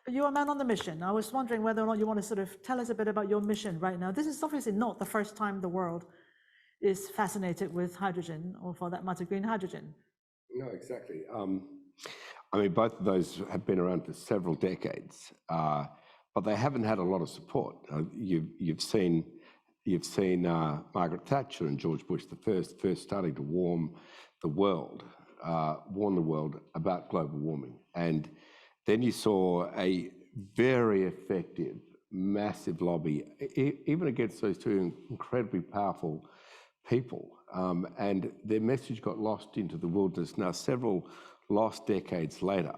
You're a man on the mission. I was wondering whether or not you want to sort of tell us a bit about your mission right now. This is obviously not the first time the world is fascinated with hydrogen, or for that matter, green hydrogen. No, exactly. I mean, both of those have been around for several decades, but they haven't had a lot of support. You've seen Margaret Thatcher and George Bush the first starting to warn the world about global warming, and then you saw a very effective, massive lobby, even against those two incredibly powerful people, and their message got lost into the wilderness. Now, several lost decades later,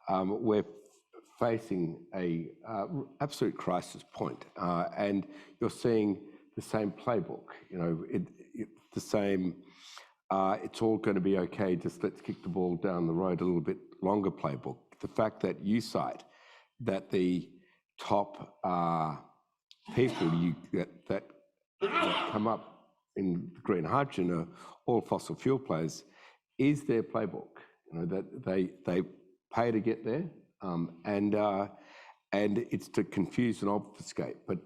we're facing a absolute crisis point, and you're seeing the same playbook. You know, the same. It's all going to be okay. Just let's kick the ball down the road a little bit longer playbook. The fact that you cite that the top people that come up in green hydrogen are all fossil fuel players is their playbook. You know, that they pay to get there, and it's to confuse and obfuscate. But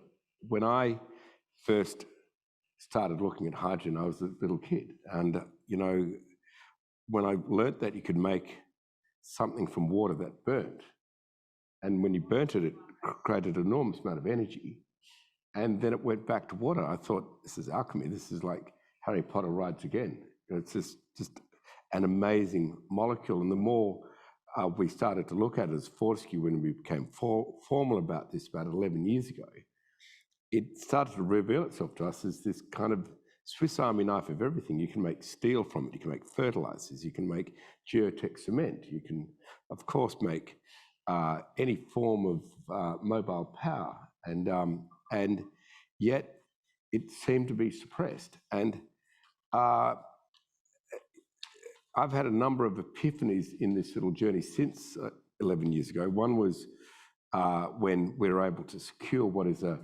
when I first started looking at hydrogen, I was a little kid, and you know, when I learnt that you could make something from water that burnt, and when you burnt it, it created an enormous amount of energy, and then it went back to water. I thought, this is alchemy. This is like Harry Potter rides again. It's just an amazing molecule. And the more we started to look at it as Fortescue, when we became formal about this about 11 years ago, it started to reveal itself to us as this kind of Swiss Army knife of everything. You can make steel from it, you can make fertilizers, you can make geotech cement, you can, of course, make any form of mobile power, and yet it seemed to be suppressed. And I've had a number of epiphanies in this little journey since 11 years ago. One was when we were able to secure what is a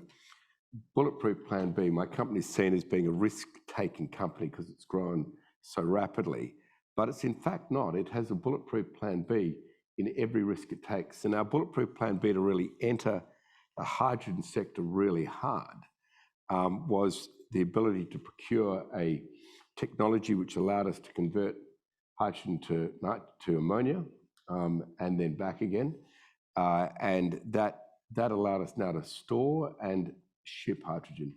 bulletproof plan B. My company's seen as being a risk-taking company because it's grown so rapidly, but it's in fact not. It has a bulletproof plan B in every risk it takes. And our bulletproof plan B to really enter the hydrogen sector really hard was the ability to procure a technology which allowed us to convert hydrogen to ammonia and then back again. And that allowed us now to store and ship hydrogen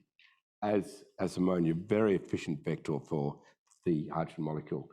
as ammonia, very efficient vector for the hydrogen molecule.